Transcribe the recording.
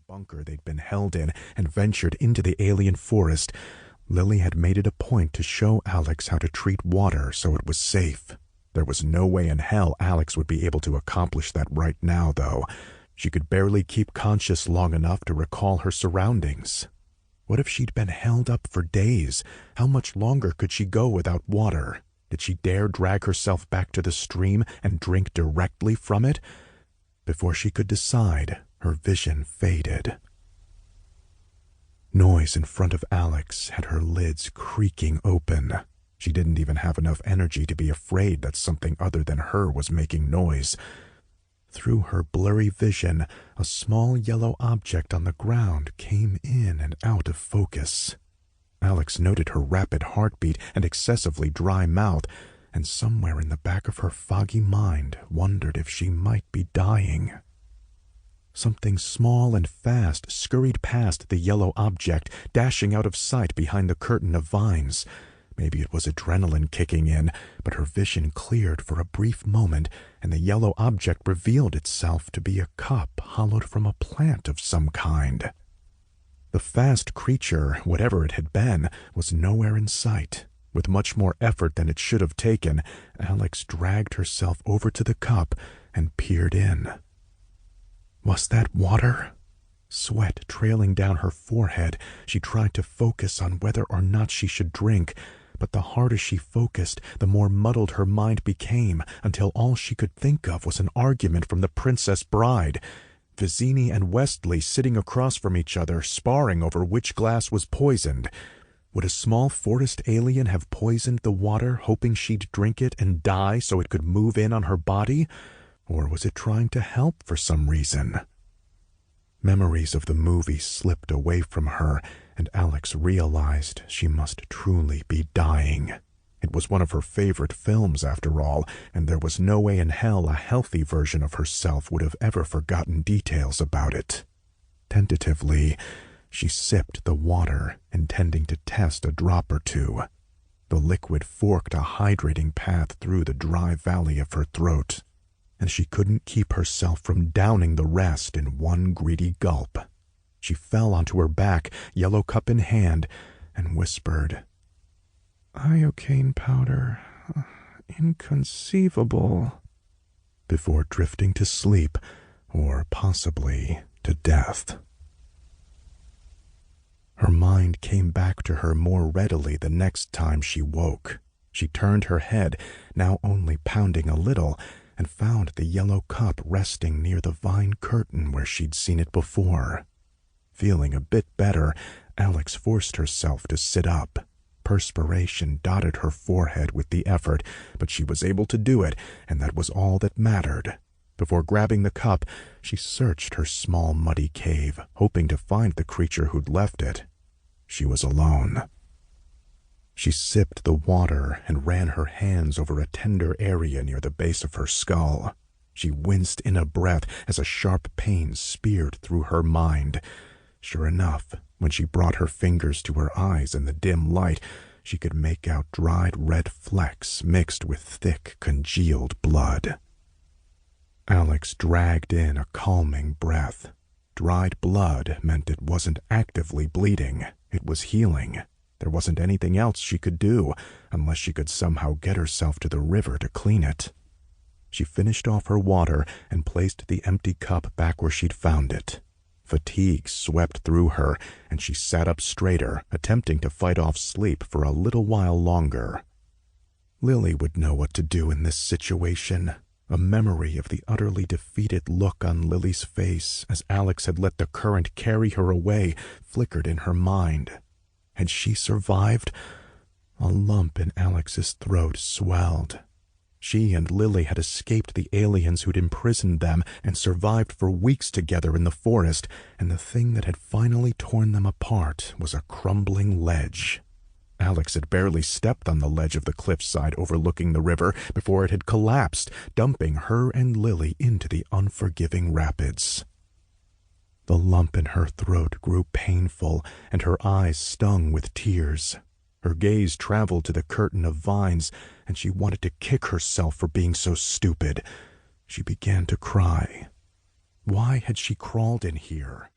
bunker they'd been held in and ventured into the alien forest, Lily had made it a point to show Alex how to treat water so it was safe. There was no way in hell Alex would be able to accomplish that right now, though. She could barely keep conscious long enough to recall her surroundings. What if she'd been held up for days? How much longer could she go without water? Did she dare drag herself back to the stream and drink directly from it? Before she could decide, her vision faded. Noise in front of Alex had her lids creaking open. She didn't even have enough energy to be afraid that something other than her was making noise. Through her blurry vision, a small yellow object on the ground came in and out of focus. Alex noted her rapid heartbeat and excessively dry mouth, and somewhere in the back of her foggy mind wondered if she might be dying. Something small and fast scurried past the yellow object, dashing out of sight behind the curtain of vines. Maybe it was adrenaline kicking in, but her vision cleared for a brief moment, and the yellow object revealed itself to be a cup hollowed from a plant of some kind. The fast creature, whatever it had been, was nowhere in sight. With much more effort than it should have taken, Alex dragged herself over to the cup and peered in. Was that water? Sweat trailing down her forehead, she tried to focus on whether or not she should drink, but the harder she focused, the more muddled her mind became, until all she could think of was an argument from the Princess Bride. Vizzini and Westley sitting across from each other, sparring over which glass was poisoned. Would a small forest alien have poisoned the water, hoping she'd drink it and die so it could move in on her body? Or was it trying to help for some reason? Memories of the movie slipped away from her, and Alex realized she must truly be dying. It was one of her favorite films, after all, and there was no way in hell a healthy version of herself would have ever forgotten details about it. Tentatively, she sipped the water, intending to test a drop or two. The liquid forked a hydrating path through the dry valley of her throat, and she couldn't keep herself from downing the rest in one greedy gulp. She fell onto her back, yellow cup in hand, and whispered, "Iocane powder. Inconceivable," before drifting to sleep, or possibly to death. Her mind came back to her more readily the next time she woke. She turned her head, now only pounding a little, and found the yellow cup resting near the vine curtain where she'd seen it before. Feeling a bit better, Alex forced herself to sit up. Perspiration dotted her forehead with the effort, but she was able to do it, and that was all that mattered. Before grabbing the cup, she searched her small muddy cave, hoping to find the creature who'd left it. She was alone. She sipped the water and ran her hands over a tender area near the base of her skull. She winced in a breath as a sharp pain speared through her mind. Sure enough, when she brought her fingers to her eyes in the dim light, she could make out dried red flecks mixed with thick, congealed blood. Alex dragged in a calming breath. Dried blood meant it wasn't actively bleeding. It was healing. There wasn't anything else she could do, unless she could somehow get herself to the river to clean it. She finished off her water and placed the empty cup back where she'd found it. Fatigue swept through her, and she sat up straighter, attempting to fight off sleep for a little while longer. Lily would know what to do in this situation. A memory of the utterly defeated look on Lily's face as Alex had let the current carry her away flickered in her mind. Had she survived? A lump in Alex's throat swelled. She and Lily had escaped the aliens who'd imprisoned them and survived for weeks together in the forest, and the thing that had finally torn them apart was a crumbling ledge. Alex had barely stepped on the ledge of the cliffside overlooking the river before it had collapsed, dumping her and Lily into the unforgiving rapids. The lump in her throat grew painful, and her eyes stung with tears. Her gaze traveled to the curtain of vines, and she wanted to kick herself for being so stupid. She began to cry. Why had she crawled in here?